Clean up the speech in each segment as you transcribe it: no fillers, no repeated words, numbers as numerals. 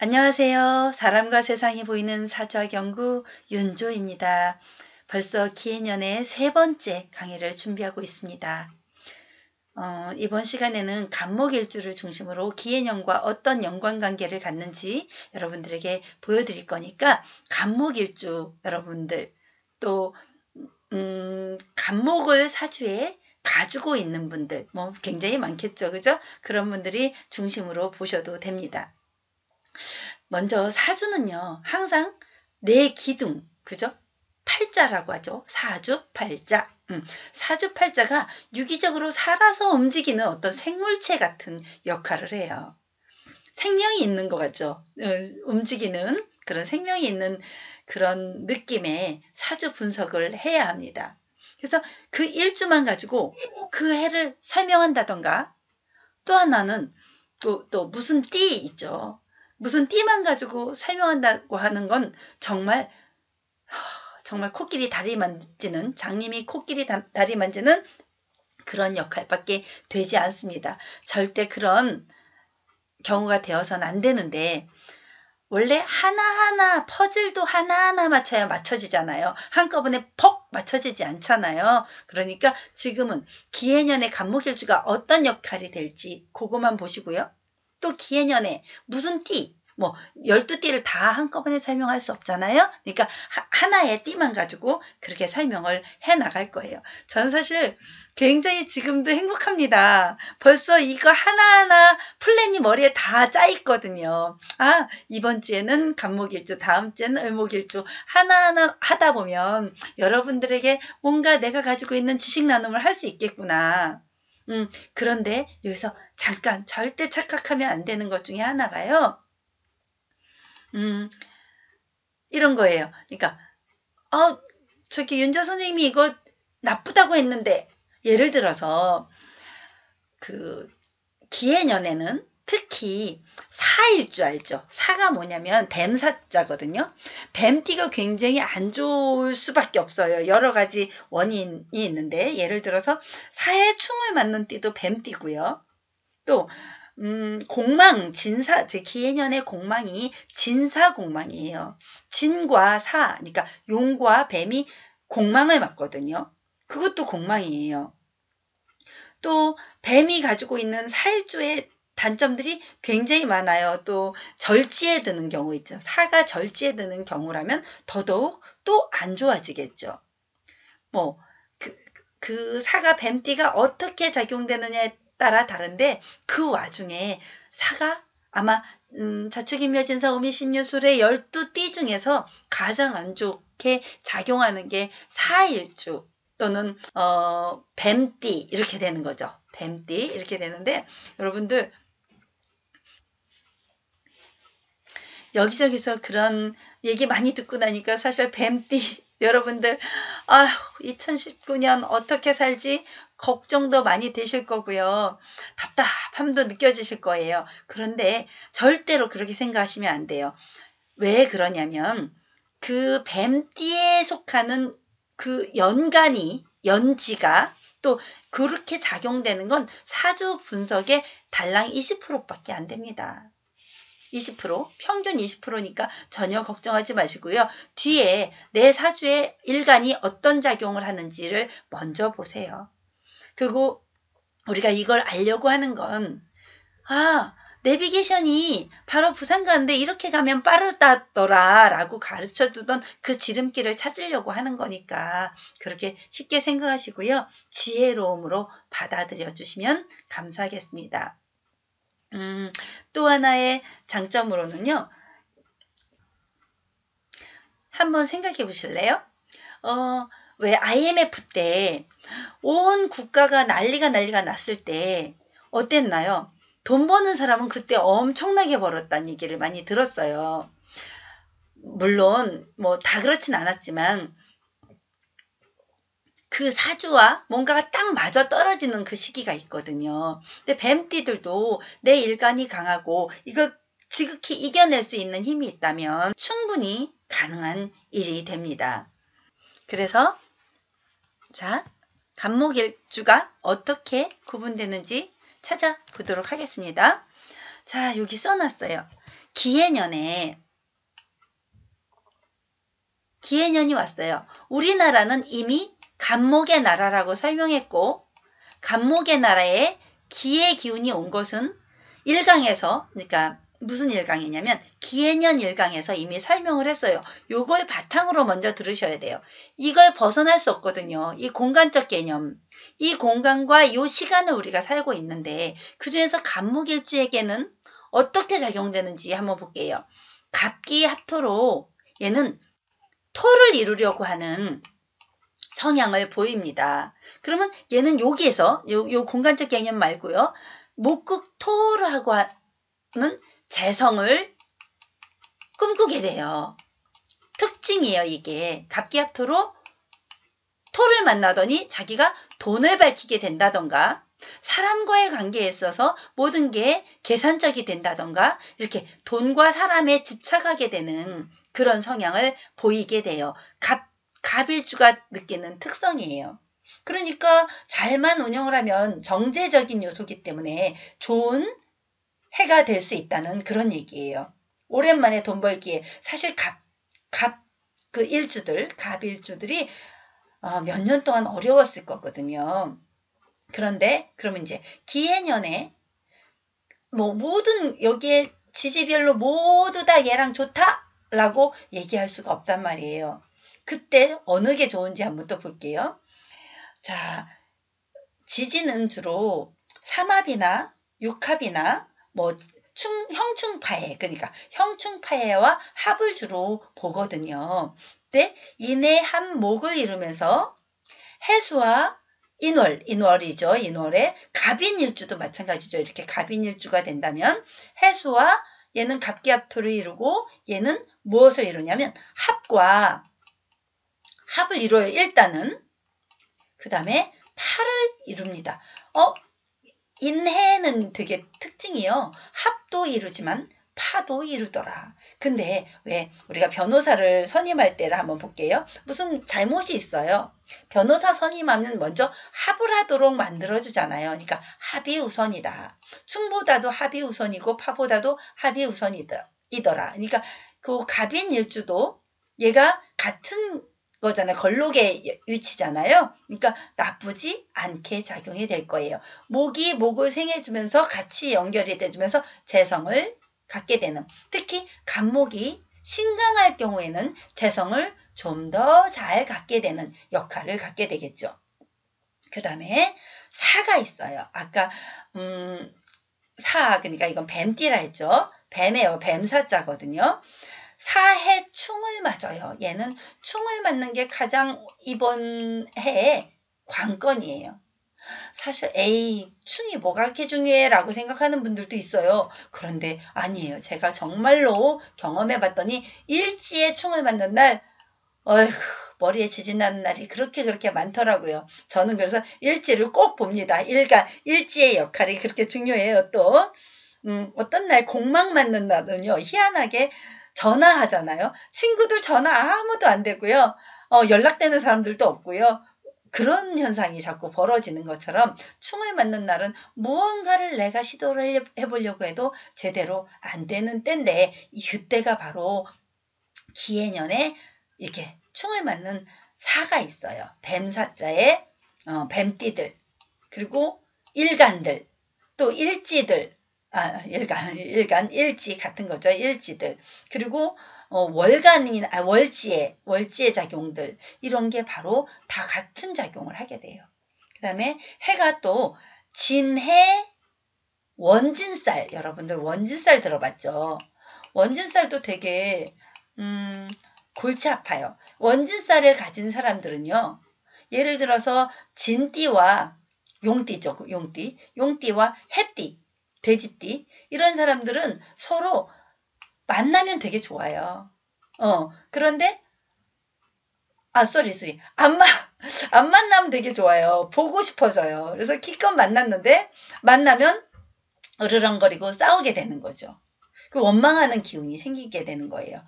안녕하세요. 사람과 세상이 보이는 사주학 연구 윤조입니다. 벌써 기해년의 세 번째 강의를 준비하고 있습니다. 이번 시간에는 간목일주를 중심으로 기해년과 어떤 연관관계를 갖는지 여러분들에게 보여드릴 거니까 간목일주 여러분들 또 간목을 사주에 가지고 있는 분들 굉장히 많겠죠. 그죠? 그런 분들이 중심으로 보셔도 됩니다. 먼저 사주는요, 항상 내 기둥, 그죠? 팔자라고 하죠. 사주, 팔자. 사주, 팔자가 유기적으로 살아서 움직이는 어떤 생물체 같은 역할을 해요. 생명이 있는 것 같죠? 움직이는 그런 생명이 있는 그런 느낌의 사주 분석을 해야 합니다. 그래서 그 일주만 가지고 그 해를 설명한다던가 또 하나는 또 무슨 띠 있죠. 무슨 띠만 가지고 설명한다고 하는 건 정말 코끼리 다리 만지는 장님이 코끼리 다리 만지는 그런 역할밖에 되지 않습니다. 절대 그런 경우가 되어서는 안 되는데 원래 하나하나 퍼즐도 하나하나 맞춰야 맞춰지잖아요. 한꺼번에 퍽 맞춰지지 않잖아요. 그러니까 지금은 기해년의 간목일주가 어떤 역할이 될지 그것만 보시고요. 또 기해년에 무슨 띠, 12띠를 다 한꺼번에 설명할 수 없잖아요. 그러니까 하나의 띠만 가지고 그렇게 설명을 해 나갈 거예요. 저는 사실 굉장히 지금도 행복합니다. 벌써 이거 하나하나 플랜이 머리에 다 짜 있거든요. 이번 주에는 간목일주, 다음 주에는 을목일주 하나하나 하다 보면 여러분들에게 뭔가 내가 가지고 있는 지식 나눔을 할 수 있겠구나. 그런데 여기서 잠깐 절대 착각하면 안 되는 것 중에 하나가요. 이런 거예요. 그러니까 저기 윤자 선생님이 이거 나쁘다고 했는데 예를 들어서 그 기해년에는 특히 사일주 알죠? 사가 뭐냐면 뱀사자거든요. 뱀띠가 굉장히 안 좋을 수밖에 없어요. 여러 가지 원인이 있는데 예를 들어서 사의 충을 맞는 띠도 뱀띠고요. 또 공망, 진사, 제 기해년의 공망이 진사공망이에요. 진과 사, 그러니까 용과 뱀이 공망을 맞거든요. 그것도 공망이에요. 또 뱀이 가지고 있는 사일주의 단점들이 굉장히 많아요. 또 절지에 드는 경우 있죠. 사가 절지에 드는 경우라면 더더욱 또 안 좋아지겠죠. 그 사가 뱀띠가 어떻게 작용되느냐에 따라 다른데 그 와중에 사가 아마 자축인묘진사 오미신유술의 12띠 중에서 가장 안 좋게 작용하는 게 사일주 또는 뱀띠 이렇게 되는 거죠. 뱀띠 이렇게 되는데 여러분들 여기저기서 그런 얘기 많이 듣고 나니까 사실 뱀띠 여러분들 2019년 어떻게 살지 걱정도 많이 되실 거고요. 답답함도 느껴지실 거예요. 그런데 절대로 그렇게 생각하시면 안 돼요. 왜 그러냐면 그 뱀띠에 속하는 그 연지가 또 그렇게 작용되는 건 사주 분석의 달랑 20%밖에 안 됩니다. 20%, 평균 20%니까 전혀 걱정하지 마시고요. 뒤에 내 사주의 일간이 어떤 작용을 하는지를 먼저 보세요. 그리고 우리가 이걸 알려고 하는 건 내비게이션이 바로 부산 가는데 이렇게 가면 빠르다더라 라고 가르쳐주던 그 지름길을 찾으려고 하는 거니까 그렇게 쉽게 생각하시고요. 지혜로움으로 받아들여 주시면 감사하겠습니다. 또 하나의 장점으로는요. 한번 생각해 보실래요? 왜 IMF 때 온 국가가 난리가 났을 때 어땠나요? 돈 버는 사람은 그때 엄청나게 벌었다는 얘기를 많이 들었어요. 물론 다 그렇진 않았지만 그 사주와 뭔가가 딱 맞아 떨어지는 그 시기가 있거든요. 근데 뱀띠들도 내 일간이 강하고 이거 지극히 이겨낼 수 있는 힘이 있다면 충분히 가능한 일이 됩니다. 그래서 간목일주가 어떻게 구분되는지 찾아보도록 하겠습니다. 여기 써놨어요. 기해년이 왔어요. 우리나라는 이미 간목의 나라라고 설명했고, 간목의 나라에 기의 기운이 온 것은 일강에서, 그러니까 무슨 일강이냐면 기해년 일강에서 이미 설명을 했어요. 요걸 바탕으로 먼저 들으셔야 돼요. 이걸 벗어날 수 없거든요. 이 공간적 개념, 이 공간과 요 시간을 우리가 살고 있는데 그중에서 간목일주에게는 어떻게 작용되는지 한번 볼게요. 갑기합토로 얘는 토를 이루려고 하는 성향을 보입니다. 그러면 얘는 여기에서 요 공간적 개념 말고요. 목극토라고 하는 재성을 꿈꾸게 돼요. 특징이에요. 이게 갑기합토로 토를 만나더니 자기가 돈을 밝히게 된다던가 사람과의 관계에 있어서 모든 게 계산적이 된다던가 이렇게 돈과 사람에 집착하게 되는 그런 성향을 보이게 돼요. 갑일주가 느끼는 특성이에요. 그러니까 잘만 운영을 하면 정제적인 요소이기 때문에 좋은 해가 될 수 있다는 그런 얘기예요. 오랜만에 돈 벌기에 사실 갑일주들이 몇 년 동안 어려웠을 거거든요. 그런데 그러면 이제 기해년에 모든 여기에 지지별로 모두 다 얘랑 좋다라고 얘기할 수가 없단 말이에요. 그때 어느 게 좋은지 한번 또 볼게요. 자, 지지는 주로 삼합이나 육합이나 형충파해, 그러니까 형충파해와 합을 주로 보거든요. 근데 인의 한목을 이루면서 해수와 인월이죠. 인월에 갑인일주도 마찬가지죠. 이렇게 갑인일주가 된다면 해수와 얘는 갑기합토를 이루고 얘는 무엇을 이루냐면 합을 이뤄요. 일단은 그 다음에 팔을 이룹니다. 인해는 되게 특징이요. 합도 이루지만 파도 이루더라. 근데 왜 우리가 변호사를 선임할 때를 한번 볼게요. 무슨 잘못이 있어요. 변호사 선임하면 먼저 합을 하도록 만들어주잖아요. 그러니까 합이 우선이다. 충보다도 합이 우선이고 파보다도 합이 우선이더라. 그러니까 그 갑인일주도 얘가 같은 거잖아요. 걸록의 위치잖아요. 그러니까 나쁘지 않게 작용이 될 거예요. 목이 목을 생해주면서 같이 연결이 돼주면서 재성을 갖게 되는, 특히 간목이 신강할 경우에는 재성을 좀 더 잘 갖게 되는 역할을 갖게 되겠죠. 그 다음에 사가 있어요. 아까 그러니까 이건 뱀띠라 했죠. 뱀이에요. 뱀사자거든요. 사해 충을 맞아요. 얘는 충을 맞는 게 가장 이번 해의 관건이에요. 사실 충이 뭐가 그렇게 중요해? 라고 생각하는 분들도 있어요. 그런데 아니에요. 제가 정말로 경험해 봤더니 일지에 충을 맞는 날 머리에 지진 나는 날이 그렇게 많더라고요. 저는 그래서 일지를 꼭 봅니다. 일지의 역할이 그렇게 중요해요. 또 어떤 날 공망 맞는 날은요. 희한하게 전화하잖아요. 친구들 전화 아무도 안 되고요. 연락되는 사람들도 없고요. 그런 현상이 자꾸 벌어지는 것처럼 충을 맞는 날은 무언가를 내가 시도를 해보려고 해도 제대로 안 되는 때인데 이때가 바로 기해년에 이렇게 충을 맞는 사가 있어요. 뱀사자에 뱀띠들, 그리고 일간들, 또 일지들, 일지 같은 거죠. 일지들. 그리고 월지의 작용들, 이런 게 바로 다 같은 작용을 하게 돼요. 그 다음에 해가 또 진해 원진살, 여러분들 원진살 들어봤죠? 원진살도 되게 골치 아파요. 원진살을 가진 사람들은요, 예를 들어서 진띠와 용띠죠. 용띠와 해띠, 돼지띠, 이런 사람들은 서로 만나면 되게 좋아요. 그런데 안 만나면 되게 좋아요. 보고 싶어져요. 그래서 기껏 만났는데 만나면 으르렁거리고 싸우게 되는 거죠. 그 원망하는 기운이 생기게 되는 거예요.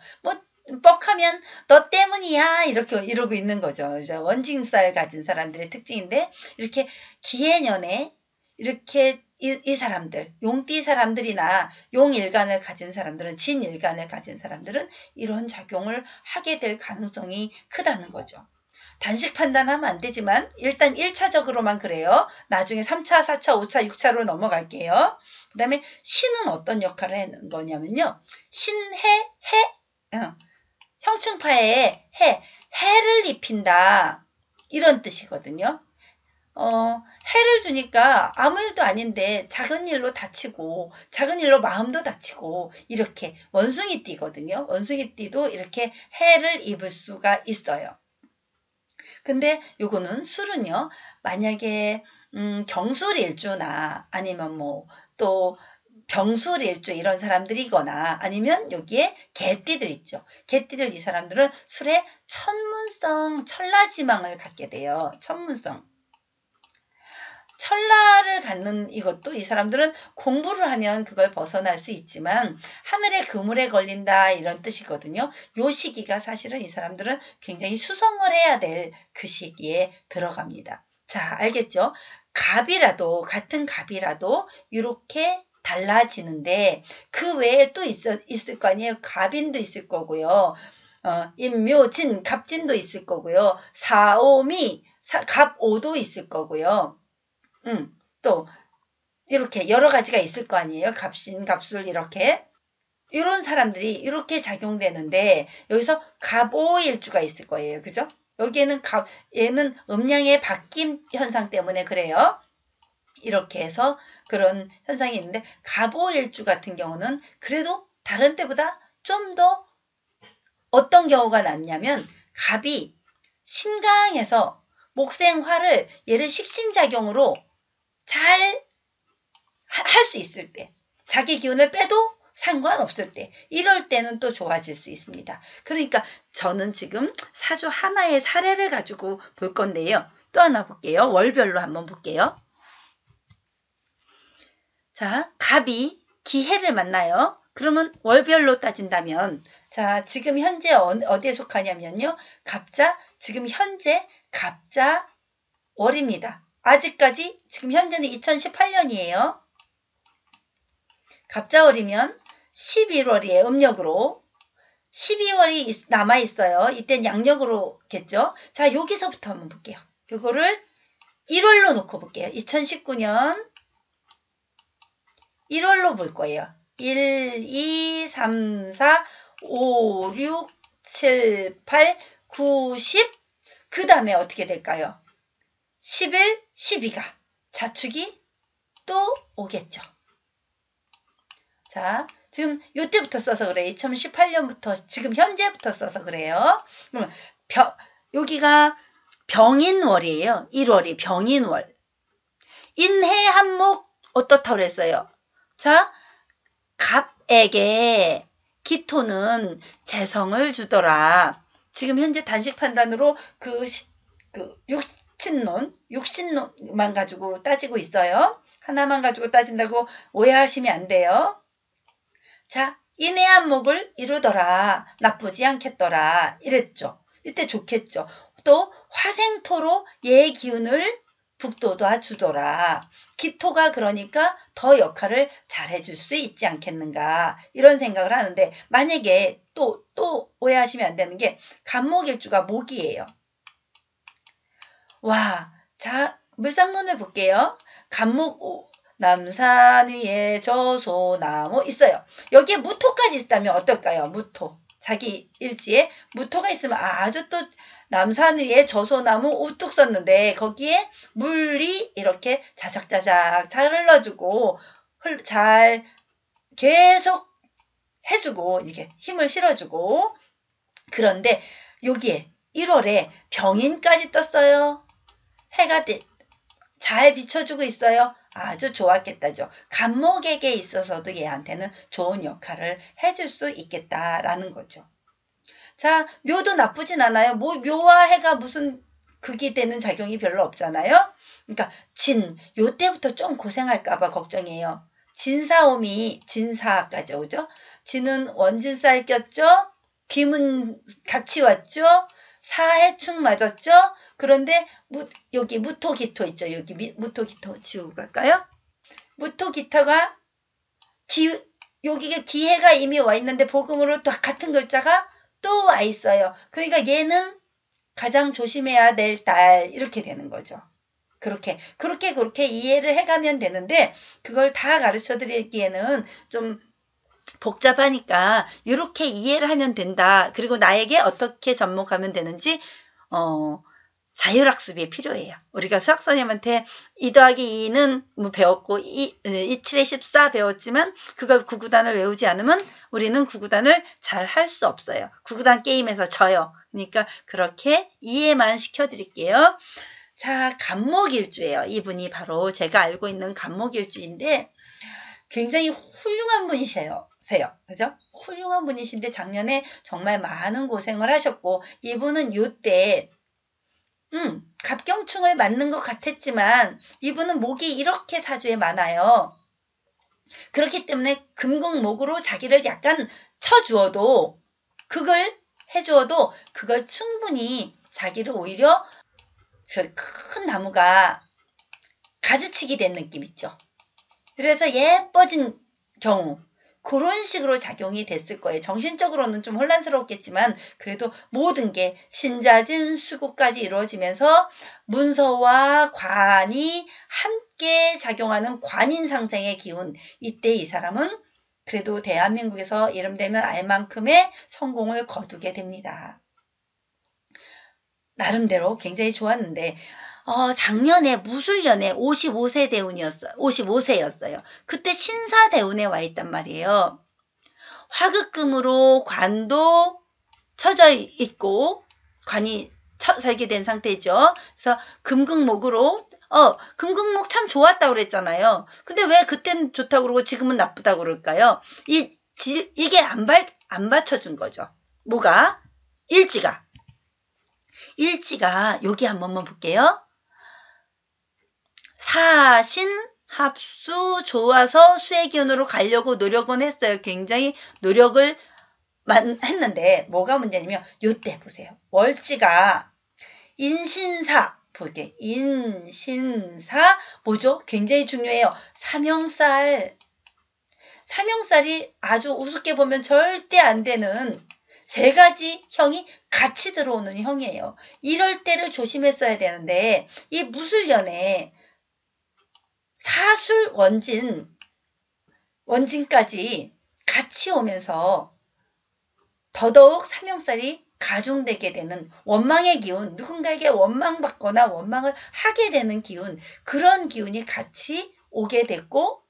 뻑하면 너 때문이야 이러고 있는 거죠. 원진살 가진 사람들의 특징인데, 이렇게 기해년에 이렇게 이 사람들, 용띠 사람들이나 용일간을 가진 사람들은, 진일간을 가진 사람들은 이런 작용을 하게 될 가능성이 크다는 거죠. 단식 판단하면 안 되지만 일단 1차적으로만 그래요. 나중에 3차, 4차, 5차, 6차로 넘어갈게요. 그 다음에 신은 어떤 역할을 하는 거냐면요. 신해, 형충파에 해를 입힌다. 이런 뜻이거든요. 해를 주니까 아무 일도 아닌데 작은 일로 다치고, 작은 일로 마음도 다치고, 이렇게 원숭이띠거든요. 원숭이띠도 이렇게 해를 입을 수가 있어요. 근데 요거는 술은요, 만약에 경술일주나 아니면 뭐 또 병술일주 이런 사람들이거나 아니면 여기에 개띠들 있죠. 개띠들 이 사람들은 술에 천문성, 천라지망을 갖게 돼요. 천문성. 천라를 갖는 이것도 이 사람들은 공부를 하면 그걸 벗어날 수 있지만 하늘의 그물에 걸린다 이런 뜻이거든요. 요 시기가 사실은 이 사람들은 굉장히 수성을 해야 될 그 시기에 들어갑니다. 자, 알겠죠? 갑이라도, 같은 갑이라도 이렇게 달라지는데 그 외에 또 있을 거 아니에요. 갑인도 있을 거고요. 임묘진, 갑진도 있을 거고요. 사오미, 갑오도 있을 거고요. 또 이렇게 여러 가지가 있을 거 아니에요. 갑신, 갑술 이렇게. 이런 사람들이 이렇게 작용되는데 여기서 갑오일주가 있을 거예요. 그죠? 여기에는 얘는 음양의 바뀜 현상 때문에 그래요. 이렇게 해서 그런 현상이 있는데 갑오일주 같은 경우는 그래도 다른 때보다 좀 더 어떤 경우가 낫냐면 갑이 신강해서 목생화를 얘를 식신작용으로 잘 할 수 있을 때, 자기 기운을 빼도 상관없을 때, 이럴 때는 또 좋아질 수 있습니다. 그러니까 저는 지금 사주 하나의 사례를 가지고 볼 건데요. 또 하나 볼게요. 월별로 한번 볼게요. 자, 갑이 기해를 만나요. 그러면 월별로 따진다면, 자, 지금 현재 어디에 속하냐면요. 갑자, 지금 현재 갑자 월입니다. 아직까지 지금 현재는 2018년이에요. 갑자월이면 11월이에요. 음력으로. 12월이 남아있어요. 이땐 양력으로겠죠. 자, 여기서부터 한번 볼게요. 이거를 1월로 놓고 볼게요. 2019년 1월로 볼 거예요. 1, 2, 3, 4, 5, 6, 7, 8, 9, 10. 그 다음에 어떻게 될까요? 11, 12가 자축이 또 오겠죠. 자, 지금 요때부터 써서 그래요. 2018년부터 지금 현재부터 써서 그래요. 그러면 여기가 병인월이에요. 1월이 병인월. 인해한목 어떻다고 그랬어요? 자, 갑에게 기토는 재성을 주더라. 지금 현재 단식 판단으로 그 육신론만 가지고 따지고 있어요. 하나만 가지고 따진다고 오해하시면 안 돼요. 자, 인해한목을 이루더라. 나쁘지 않겠더라. 이랬죠. 이때 좋겠죠. 또 화생토로 얘의 기운을 북돋아 주더라. 기토가 그러니까 더 역할을 잘 해줄 수 있지 않겠는가. 이런 생각을 하는데 만약에 또 오해하시면 안 되는 게 간목일주가 목이에요. 와, 자, 물상론을 볼게요. 간목 남산 위에 저소나무 있어요. 여기에 무토까지 있다면 어떨까요? 무토. 자기 일지에 무토가 있으면 아주 또 남산 위에 저소나무 우뚝 썼는데 거기에 물이 이렇게 자작자작 잘 흘러주고 잘 계속 해주고 이게 힘을 실어주고 그런데 여기에 1월에 병인까지 떴어요. 해가 잘 비춰주고 있어요. 아주 좋았겠다죠. 간목에게 있어서도 얘한테는 좋은 역할을 해줄 수 있겠다라는 거죠. 자, 묘도 나쁘진 않아요. 묘와 해가 무슨 극이 되는 작용이 별로 없잖아요. 그러니까 요때부터 좀 고생할까봐 걱정이에요. 진사오미, 진사까지 오죠. 진은 원진살 꼈죠. 김은 같이 왔죠. 사해충 맞았죠. 그런데 여기 무토기토 있죠. 여기 무토기토 지우고 갈까요? 무토기타가 여기에 기해가 이미 와 있는데 복음으로 또 같은 글자가 또 와 있어요. 그러니까 얘는 가장 조심해야 될 달 이렇게 되는 거죠. 그렇게 이해를 해가면 되는데 그걸 다 가르쳐 드리기에는 좀 복잡하니까 이렇게 이해를 하면 된다. 그리고 나에게 어떻게 접목하면 되는지 자율학습이 필요해요. 우리가 수학선생님한테 2 더하기 2는 뭐 배웠고 2, 7에 14 배웠지만 그걸 구구단을 외우지 않으면 우리는 구구단을 잘 할 수 없어요. 구구단 게임에서 져요. 그러니까 그렇게 이해만 시켜드릴게요. 자, 간목일주예요. 이분이 바로 제가 알고 있는 간목일주인데 굉장히 훌륭한 분이세요. 그죠? 훌륭한 분이신데 작년에 정말 많은 고생을 하셨고 이분은 요때 갑경충을 맞는 것 같았지만 이분은 목이 이렇게 사주에 많아요. 그렇기 때문에 금극목으로 자기를 약간 쳐주어도 그걸 해주어도 그걸 충분히 자기를 오히려 큰 나무가 가지치기 된 느낌 있죠. 그래서 예뻐진 경우 그런 식으로 작용이 됐을 거예요. 정신적으로는 좀 혼란스럽겠지만 그래도 모든 게 신자진 수구까지 이루어지면서 문서와 관이 함께 작용하는 관인상생의 기운. 이때 이 사람은 그래도 대한민국에서 이름되면 알만큼의 성공을 거두게 됩니다. 나름대로 굉장히 좋았는데 작년에 무술년에 55세 대운이었어요. 55세였어요. 그때 신사대운에 와 있단 말이에요. 화극금으로 관도 쳐져 있고 관이 설계된 상태죠. 그래서 금극목으로 금극목 참 좋았다고 그랬잖아요. 근데 왜 그땐 좋다고 그러고 지금은 나쁘다고 그럴까요? 이게 안 받쳐준 거죠. 뭐가? 일지가 여기 한 번만 볼게요. 사신, 합수, 좋아서 수의 기운으로 가려고 노력은 했어요. 굉장히 노력을 했는데 뭐가 문제냐면 요때 보세요. 월지가 인신사 볼게. 인신사 뭐죠? 굉장히 중요해요. 삼형살이 아주 우습게 보면 절대 안 되는 세 가지 형이 같이 들어오는 형이에요. 이럴 때를 조심했어야 되는데 이 무술년에 사술 원진까지 같이 오면서 더더욱 삼형살이 가중되게 되는 원망의 기운, 누군가에게 원망받거나 원망을 하게 되는 기운, 그런 기운이 같이 오게 됐고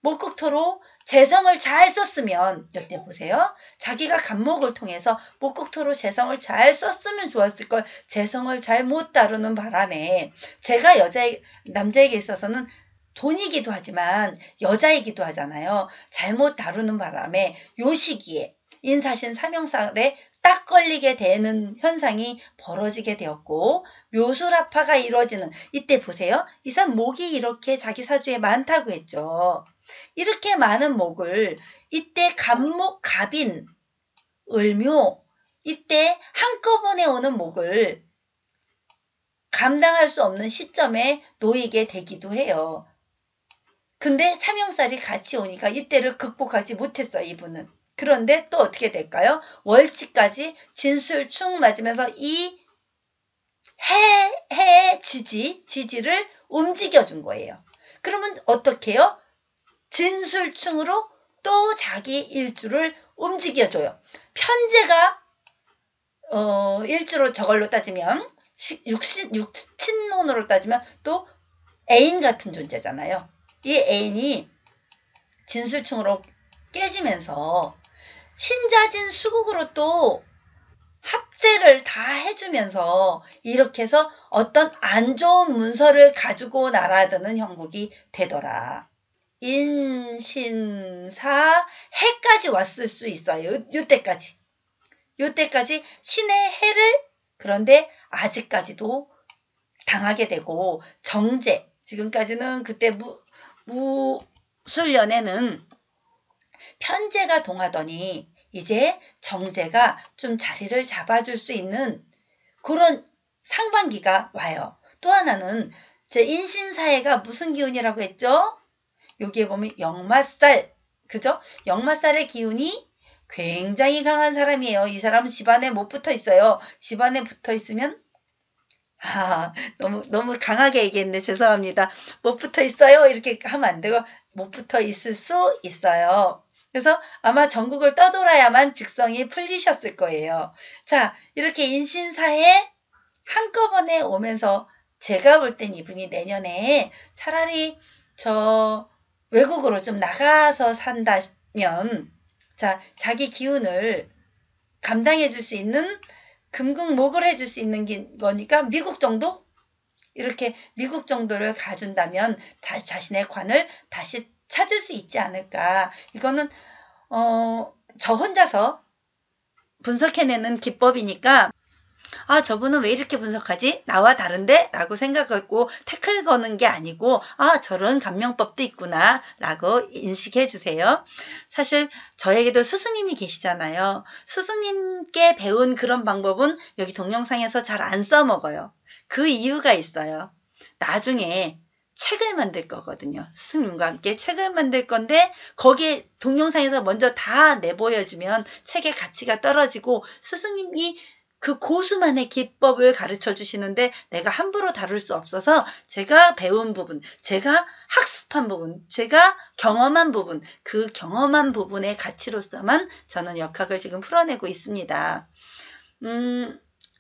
목국토로 재성을 잘 썼으면 이때 보세요. 자기가 간목을 통해서 목국토로 재성을 잘 썼으면 좋았을 걸 재성을 잘 못 다루는 바람에 제가 남자에게 있어서는 돈이기도 하지만 여자이기도 하잖아요. 잘못 다루는 바람에 요 시기에 인사신 삼형살에 딱 걸리게 되는 현상이 벌어지게 되었고 묘술합화가 이루어지는 이때 보세요. 이 사람 목이 이렇게 자기 사주에 많다고 했죠. 이렇게 많은 목을 이때 간목, 갑인, 을묘 이때 한꺼번에 오는 목을 감당할 수 없는 시점에 놓이게 되기도 해요. 근데 삼형살이 같이 오니까 이때를 극복하지 못했어요. 이분은. 그런데 또 어떻게 될까요? 월지까지 진술충 맞으면서 이 해의 지지를 움직여준 거예요. 그러면 어떻게 해요? 진술충으로 또 자기 일주를 움직여줘요. 편제가 일주로 저걸로 따지면 육친론으로 따지면 또 애인 같은 존재잖아요. 이 애인이 진술충으로 깨지면서 신자진 수국으로 또 합세를 다 해주면서 이렇게 해서 어떤 안 좋은 문서를 가지고 날아드는 형국이 되더라. 인신사 해까지 왔을 수 있어요. 요때까지 신의 해를 그런데 아직까지도 당하게 되고 정제 지금까지는 그때 무술년에는 편제가 동하더니 이제 정제가 좀 자리를 잡아줄 수 있는 그런 상반기가 와요. 또 하나는 제 인신사회가 무슨 기운이라고 했죠? 여기에 보면 역마살, 그죠? 역마살의 기운이 굉장히 강한 사람이에요. 이 사람은 집안에 못 붙어 있어요. 집안에 붙어 있으면 너무 강하게 얘기했네. 죄송합니다. 못 붙어 있어요. 이렇게 하면 안 되고 못 붙어 있을 수 있어요. 그래서 아마 전국을 떠돌아야만 직성이 풀리셨을 거예요. 자, 이렇게 인신사에 한꺼번에 오면서 제가 볼 땐 이분이 내년에 차라리 저 외국으로 좀 나가서 산다면 자, 자기 기운을 감당해 줄 수 있는 금극목을 해줄 수 있는 거니까 미국 정도? 이렇게 미국 정도를 가준다면 자신의 관을 다시 찾을 수 있지 않을까. 이거는 저 혼자서 분석해내는 기법이니까 저분은 왜 이렇게 분석하지? 나와 다른데? 라고 생각하고 태클 거는 게 아니고 저런 감명법도 있구나 라고 인식해 주세요. 사실 저에게도 스승님이 계시잖아요. 스승님께 배운 그런 방법은 여기 동영상에서 잘 안 써먹어요. 그 이유가 있어요. 나중에 책을 만들 거거든요. 스승님과 함께 책을 만들 건데 거기에 동영상에서 먼저 다 내보여주면 책의 가치가 떨어지고 스승님이 그 고수만의 기법을 가르쳐 주시는데 내가 함부로 다룰 수 없어서 제가 배운 부분, 제가 학습한 부분, 제가 경험한 부분, 그 경험한 부분의 가치로서만 저는 역학을 지금 풀어내고 있습니다.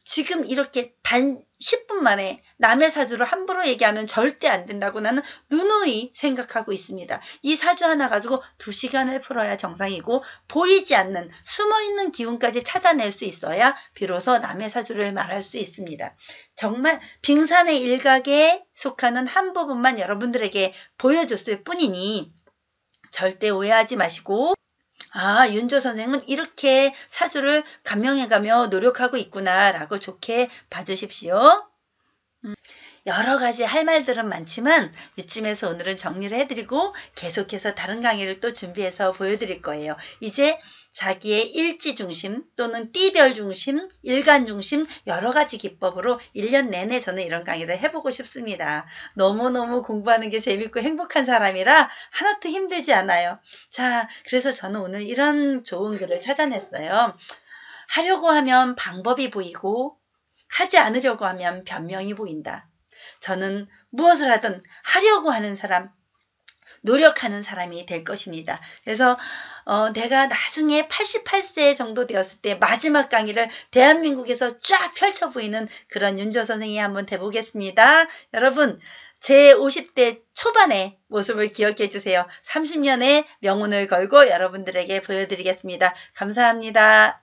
지금 이렇게 단 10분 만에 남의 사주를 함부로 얘기하면 절대 안 된다고 나는 누누이 생각하고 있습니다. 이 사주 하나 가지고 2시간을 풀어야 정상이고 보이지 않는 숨어있는 기운까지 찾아낼 수 있어야 비로소 남의 사주를 말할 수 있습니다. 정말 빙산의 일각에 속하는 한 부분만 여러분들에게 보여줬을 뿐이니 절대 오해하지 마시고 윤조 선생은 이렇게 사주를 감명해가며 노력하고 있구나 라고 좋게 봐주십시오. 여러 가지 할 말들은 많지만 이쯤에서 오늘은 정리를 해드리고 계속해서 다른 강의를 또 준비해서 보여드릴 거예요. 이제 자기의 일지 중심 또는 띠별 중심, 일간 중심 여러 가지 기법으로 1년 내내 저는 이런 강의를 해보고 싶습니다. 너무너무 공부하는 게 재밌고 행복한 사람이라 하나도 힘들지 않아요. 자, 그래서 저는 오늘 이런 좋은 글을 찾아냈어요. 하려고 하면 방법이 보이고 하지 않으려고 하면 변명이 보인다. 저는 무엇을 하든 하려고 하는 사람, 노력하는 사람이 될 것입니다. 그래서 내가 나중에 88세 정도 되었을 때 마지막 강의를 대한민국에서 쫙 펼쳐 보이는 그런 윤조 선생이 한번 돼보겠습니다. 여러분 제 50대 초반의 모습을 기억해 주세요. 30년의 명운을 걸고 여러분들에게 보여드리겠습니다. 감사합니다.